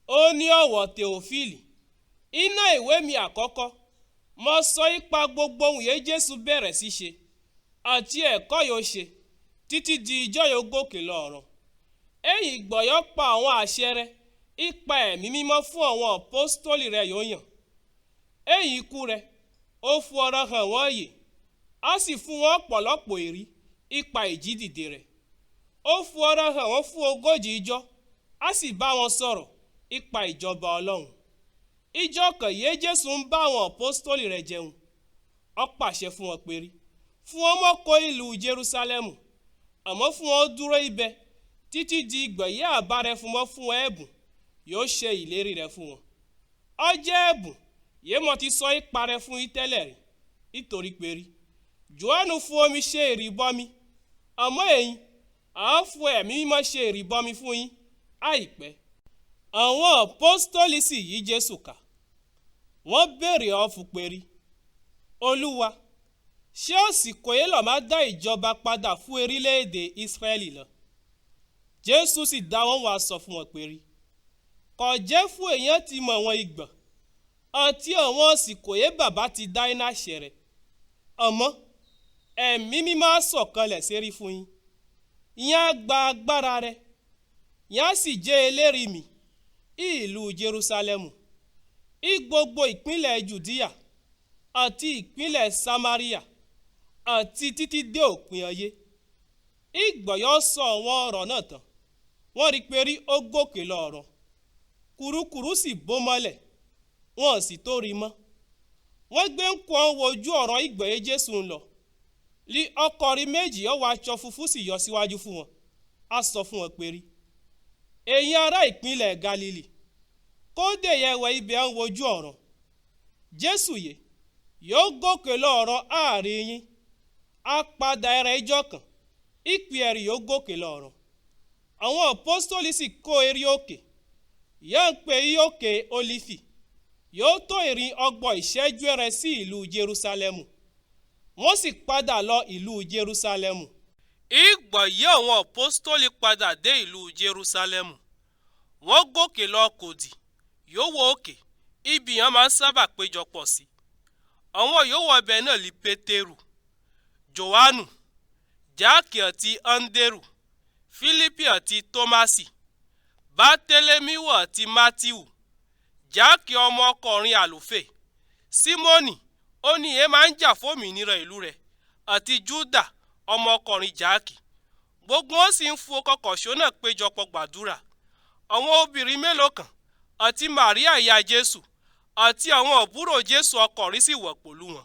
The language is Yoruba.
Ó ní ọ̀wọ̀ Tèòfílì, iná ìwé mi àkọ́kọ́, mo sọ ipa gbogbo ohun yẹn Jésù bẹ̀rẹ̀ sí ṣe, àti ẹ̀kọ́ yóò ṣe, títí di ijọ́ yóò gòkè lọ ọ̀run. Èyí gbọ̀yọ́ pa àwọn àṣẹ rẹ̀, ipa ẹ̀mí mímọ́ fún àwọn apọ́stólì rẹ̀ yóò yàn. Èyí ikú rẹ̀, ó fún ọ̀rọ̀ hàn wọ́n yè, á sì fún wọn ọ̀pọ̀lọpọ̀ èrí, ipa ìjídìde rẹ̀. Ó fún ọ̀rọ̀ hàn wọ́n fún 40 ijọ́, á sì bá wọn sọ̀rọ̀, ipa ìjọba Ọlọ́run. Ijọ́ kan yé Jésù ń bá àwọn apọ́stólì rẹ̀ jẹun, ó pàṣẹ fún wọn pé fún wọn mọ́ kó ìlú Jerúsálẹ́mù, àmọ́ fún wọn dúró ibẹ̀ títí di ìgbà yẹ́ àbá rẹ̀ fún wọn fún ẹ̀bùn yóò ṣe ìlérí rẹ̀ fún wọn. Ó jẹ́ ẹ̀bùn yé mo ti sọ ipa rẹ̀ fún yín tẹ́lẹ̀ rí, nítorí pé Jòhánù fún omi ṣe ìrìbọmi, àmọ́ ẹ̀yin á fún ẹ̀mí mímọ́ ṣe ìrìbọmi fún yín àìpẹ́. Àwọn apọ́stólì sì yí Jésù ká, wọ́n béèrè ọ́ fún pé Olúwa, ṣé àsìkò yìí ló máa dá ìjọba padà fún orílẹ̀-èdè Ísírẹ́lì lọ? Jésù sì dá wọn wá sọ fún wọn pé kò jẹ́ fún èèyàn ti mọ̀ wọn ìgbà àti àwọn àsìkò yìí bàbá ti dá iná àṣẹ rẹ̀, àmọ́ ẹ̀mí mímọ́ á sọ̀kalẹ̀ sérí fún yín, ìyẹn á gba agbára rẹ̀, ìyẹn á sì jẹ́ ẹlẹ́rìí mi ìlú Jerúsálẹ́mù, gbogbo ìpínlẹ̀ Jùdíà àti ìpínlẹ̀ Samaria àti títí dé òpin ayé. Ìgbọ̀yọ́ sọ àwọn ọ̀rọ̀ náà tán, wọ́n rí pé ó gòkè lọ ọ̀run, kùrukùru sì bò mọ́lẹ̀, wọn sì tó rí mọ́. Wọ́n gbé ń kó wojú ọ̀rọ̀ ìgbọ̀yé Jésù ń lọ, lí ọkùnrin méjì ó wọ aṣọ funfun sì yọ síwájú fún wọn, á sọ fún wọn pé ẹ̀yin ará ìpínlẹ̀ Galili, kódé yẹwẹ ibẹ̀ ń wojú ọ̀run. Jésù yẹ yóò gòkè lọ ọ̀run àárín yín, á padà ẹrẹ̀ ijọ́ kan, ìpè ẹ̀rí yóò gòkè lọ ọ̀run. Àwọn apọ́stólì sì kó erí òkè, yóò ń pè í òkè Ólífì, yóò tó ìrìn 30 ìṣẹ́jú rẹ̀ sí ìlú Jerúsálẹ́mù. Wọ́n sì padà lọ ìlú Jerúsálẹ́mù. Ìgbà yí àwọn apọ́stólì padà dé ìlú Jerúsálẹ́mù, wọ́n gòkè lọ Kòdì, yóò wọ òkè, ibi yẹn máa ń sábà péjọpọ̀ sí. Àwọn yóò wọ ibẹ̀ náà lí Pétérù, Jòhánù, Jáàkì àti Áńdérù, Fílípì àti Tómásì, Bátélẹ́míù àti Mátíù, Jáàkì ọmọkùnrin àlùfẹ́, Símónì ó ní èé máa ń jà fómìnira ìlú rẹ̀, àti Júdà ọmọkùnrin Jáàkì. Gbogbo wọn sì ń fún ọkọ̀ṣó náà péjọpọ̀ gbàdúrà. Àwọn obìnrin mélòó kan àti Màríà ìyá Jésù àti àwọn àbúrò Jésù ọkùnrin sì wọ̀ pẹ̀lú wọn.